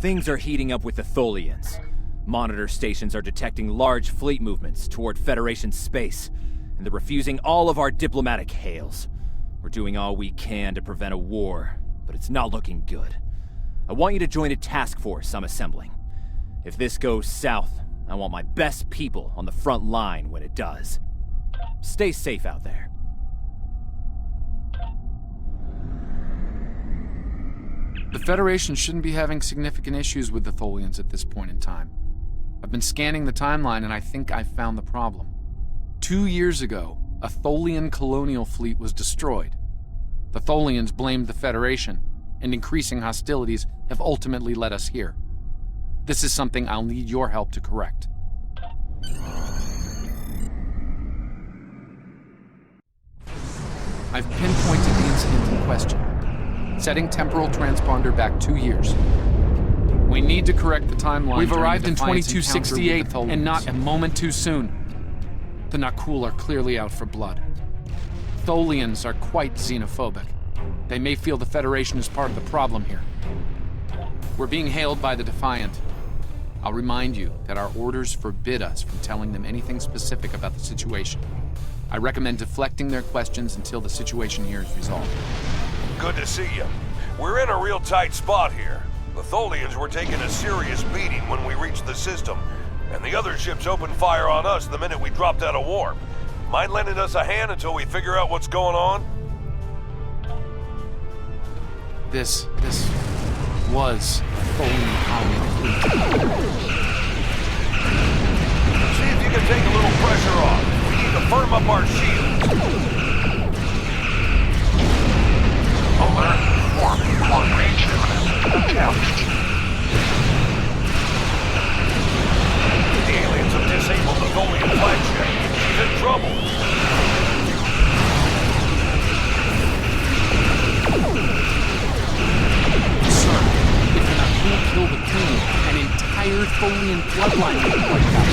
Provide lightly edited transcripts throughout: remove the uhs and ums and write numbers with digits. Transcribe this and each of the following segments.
Things are heating up with the Tholians. Monitor stations are detecting large fleet movements toward Federation space, and they're refusing all of our diplomatic hails. We're doing all we can to prevent a war, but it's not looking good. I want you to join a task force I'm assembling. If this goes south, I want my best people on the front line when it does. Stay safe out there. The Federation shouldn't be having significant issues with the Tholians at this point in time. I've been scanning the timeline and I think I've found the problem. 2 years ago, a Tholian colonial fleet was destroyed. The Tholians blamed the Federation, and increasing hostilities have ultimately led us here. This is something I'll need your help to correct. I've pinpointed the incident in question, setting Temporal transponder back 2 years. We need to correct the timeline. We've arrived in 2268, and not a moment too soon. The Nakul are clearly out for blood. Tholians are quite xenophobic. They may feel the Federation is part of the problem here. We're being hailed by the Defiant. I'll remind you that our orders forbid us from telling them anything specific about the situation. I recommend deflecting their questions until the situation here is resolved. Good to see you. We're in a real tight spot here. The Tholians were taking a serious beating when we reached the system, and the other ships opened fire on us the minute we dropped out of warp. Mind lending us a hand until we figure out what's going on? This was a Tholian colony fleet. See if you can take a little pressure off. We need to firm up our shields. Alert, forming long-range imminent attempt. The aliens have disabled the Tholian flagship. She's in trouble. Sir, if the Nakul kill the king, an entire Tholian bloodline will be wiped out.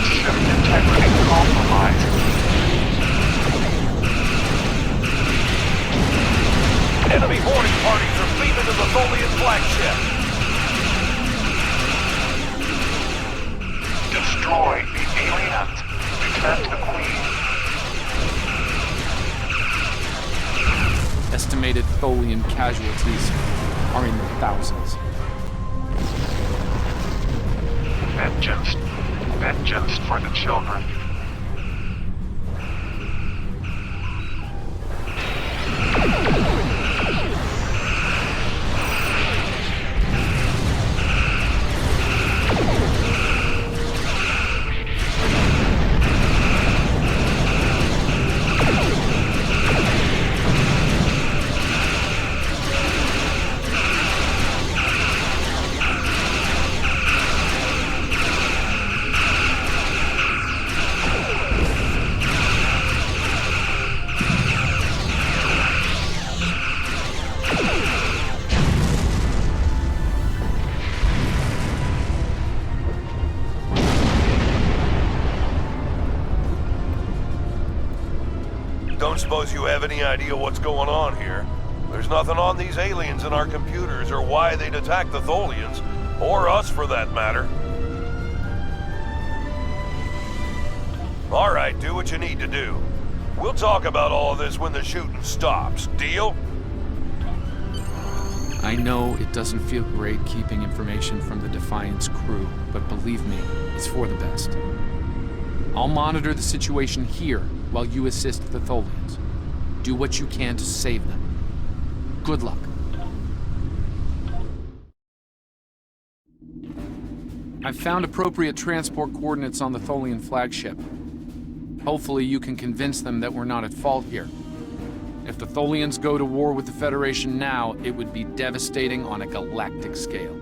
Ship integrity compromised. Enemy boarding parties are beaming to the Tholian flagship. Destroy the aliens. Defend the Queen. Estimated Tholian casualties are in the thousands. Vengeance. Vengeance for the children. Don't suppose you have any idea what's going on here? There's nothing on these aliens in our computers or why they'd attack the Tholians, or us for that matter. All right, do what you need to do. We'll talk about all of this when the shooting stops. Deal? I know it doesn't feel great keeping information from the Defiant's crew, but believe me, it's for the best. I'll monitor the situation here while you assist the Tholians. Do what you can to save them. Good luck. I've found appropriate transport coordinates on the Tholian flagship. Hopefully you can convince them that we're not at fault here. If the Tholians go to war with the Federation now, it would be devastating on a galactic scale.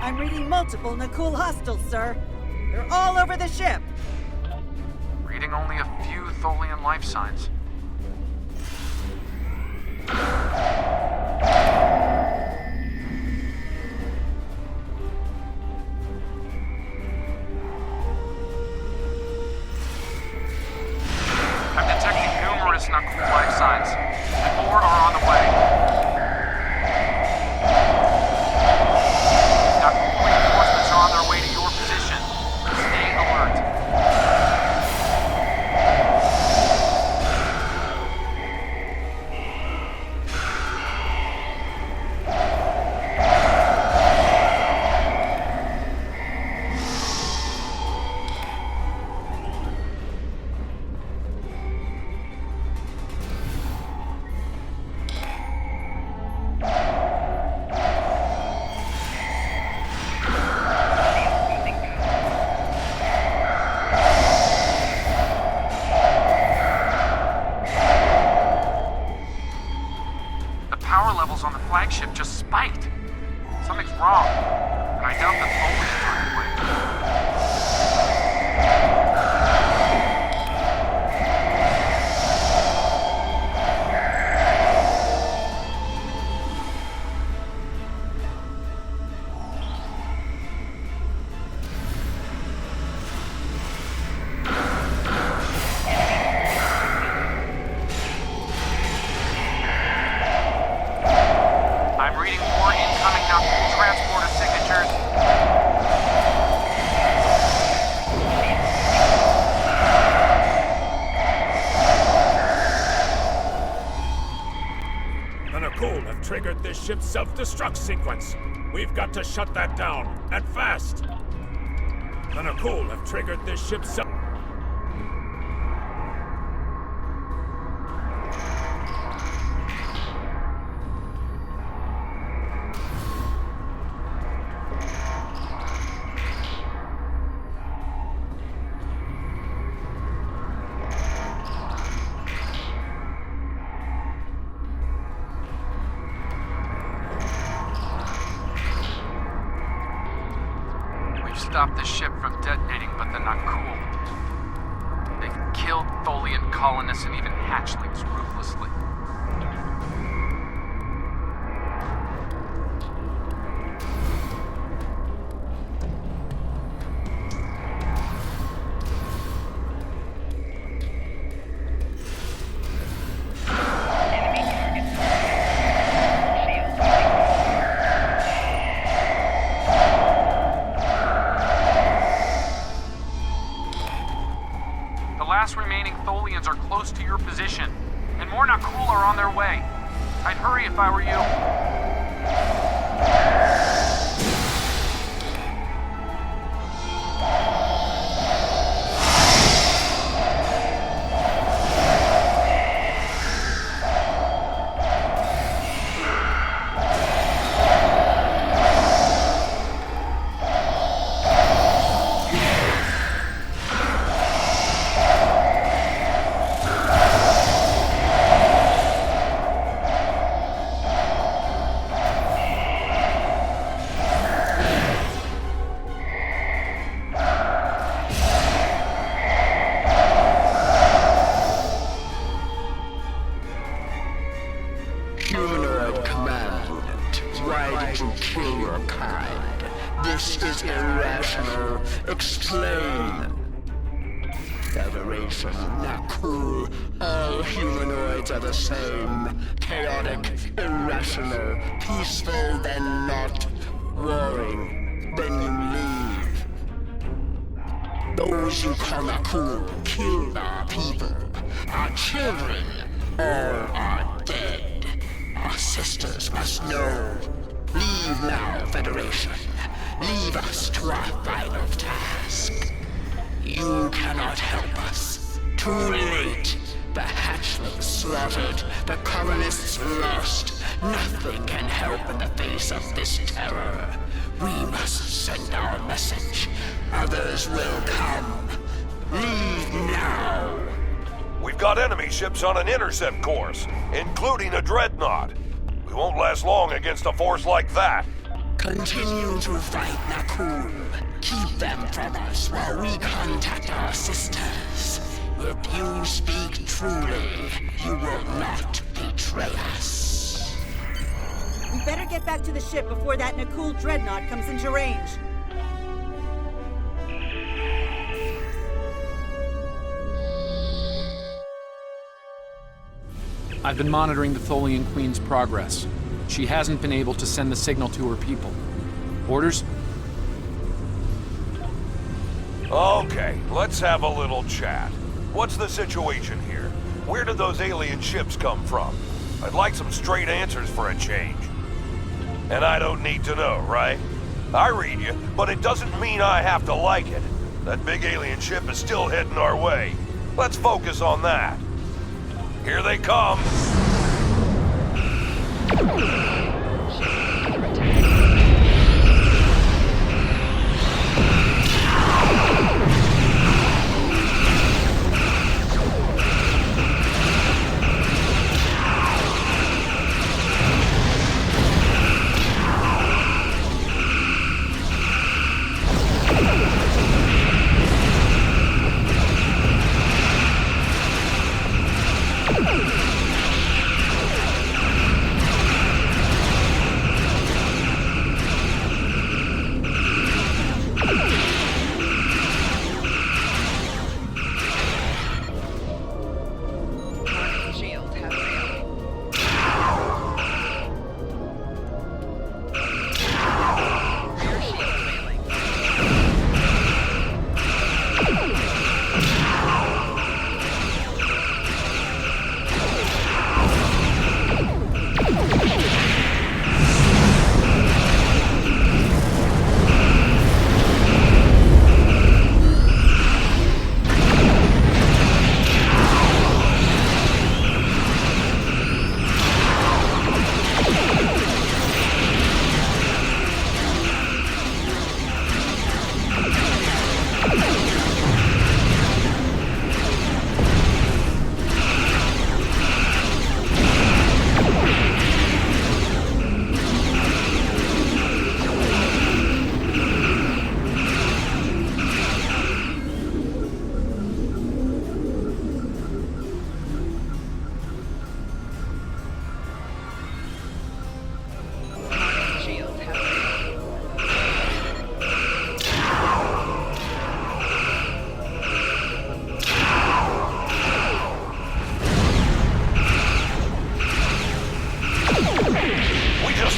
I'm reading multiple Nakul hostiles, sir. They're all over the ship. Reading only a few Tholian life signs. I'm detecting numerous Nakul life signs, and more are on the way. Nakul reinforcements are on their way to your position. Stay alert. On the flagship just spiked. Something's wrong, and I doubt the Tholians are in the way. Triggered this ship's self-destruct sequence. We've got to shut that down, and fast. The Nakul have triggered this ship's self... Stop the ship from detonating, but they're not cool. They've killed Tholian colonists and even hatchlings ruthlessly. Remaining Tholians are close to your position, and more Nakul are on their way. I'd hurry if I were you. kill your kind. This is irrational. Explain. Federation, Nakul. All humanoids are the same. Chaotic, irrational, peaceful, then not. Warring, then you leave. Those you call Nakul killed our people. Our children, all are dead. Our sisters must know. Leave now, Federation. Leave us to our final task. You cannot help us. Too late. The hatchlings slaughtered. The colonists lost. Nothing can help in the face of this terror. We must send our message. Others will come. Leave now. We've got enemy ships on an intercept course, including a dreadnought. We won't last long against a force like that. Continue to fight Nakul. Keep them from us while we contact our sisters. If you speak truly, you will not betray us. We better get back to the ship before that Nakul dreadnought comes into range. I've been monitoring the Tholian Queen's progress. She hasn't been able to send the signal to her people. Orders? Okay, let's have a little chat. What's the situation here? Where did those alien ships come from? I'd like some straight answers for a change. And I don't need to know, right? I read you, but it doesn't mean I have to like it. That big alien ship is still heading our way. Let's focus on that. Here they come!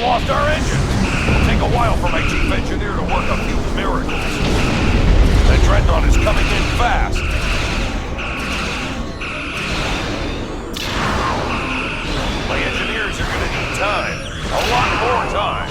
Lost our engine. It'll take a while for my chief engineer to work a few miracles. That dreadnought is coming in fast. My engineers are gonna need time. A lot more time.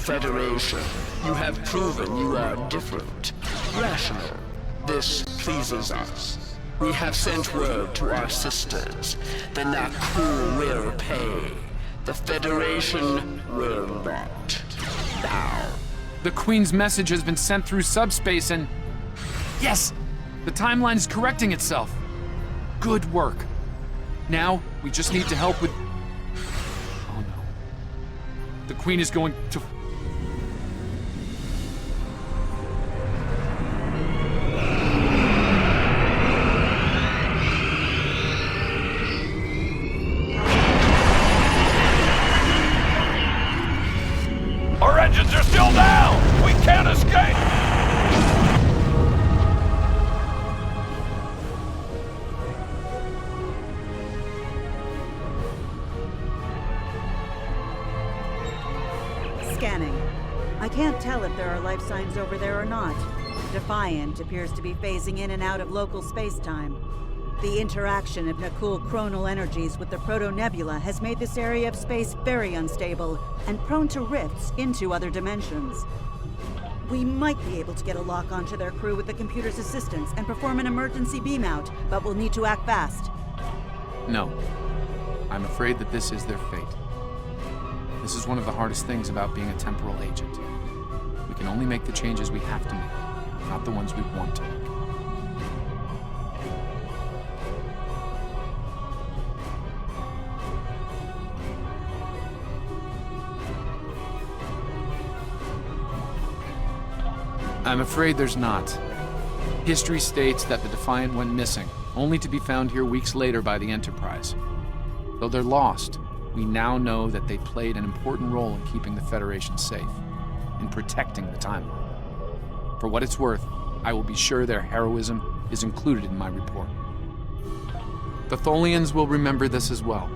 Federation, you have proven you are different, rational. This pleases us. We have sent word to our sisters. The Nakul will pay. The Federation will not. Now. The Queen's message has been sent through subspace and... Yes! The timeline is correcting itself. Good work. Now, we just need to help with... Oh no. The Queen is going to... Our engines are still down! We can't escape! Scanning. I can't tell if there are life signs over there or not. Defiant appears to be phasing in and out of local space-time. The interaction of Nakul chronal energies with the proto-nebula has made this area of space very unstable and prone to rifts into other dimensions. We might be able to get a lock onto their crew with the computer's assistance and perform an emergency beam-out, but we'll need to act fast. No. I'm afraid that this is their fate. This is one of the hardest things about being a temporal agent. We can only make the changes we have to make, not the ones we want to make. I'm afraid there's not. History states that the Defiant went missing, only to be found here weeks later by the Enterprise. Though they're lost, we now know that they played an important role in keeping the Federation safe, in protecting the timeline. For what it's worth, I will be sure their heroism is included in my report. The Tholians will remember this as well.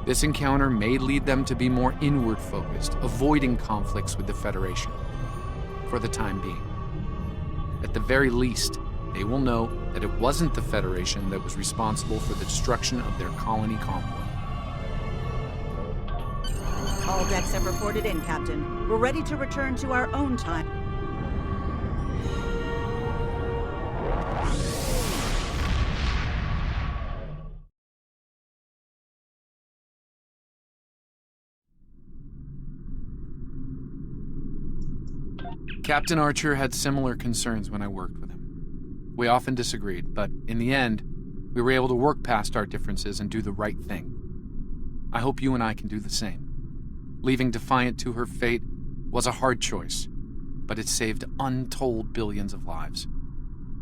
This encounter may lead them to be more inward-focused, avoiding conflicts with the Federation. For the time being. At the very least, they will know that it wasn't the Federation that was responsible for the destruction of their colony convoy. All decks have reported in, Captain. We're ready to return to our own time. Captain Archer had similar concerns when I worked with him. We often disagreed, but in the end, we were able to work past our differences and do the right thing. I hope you and I can do the same. Leaving Defiant to her fate was a hard choice, but it saved untold billions of lives.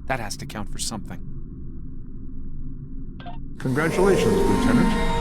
That has to count for something. Congratulations, Lieutenant.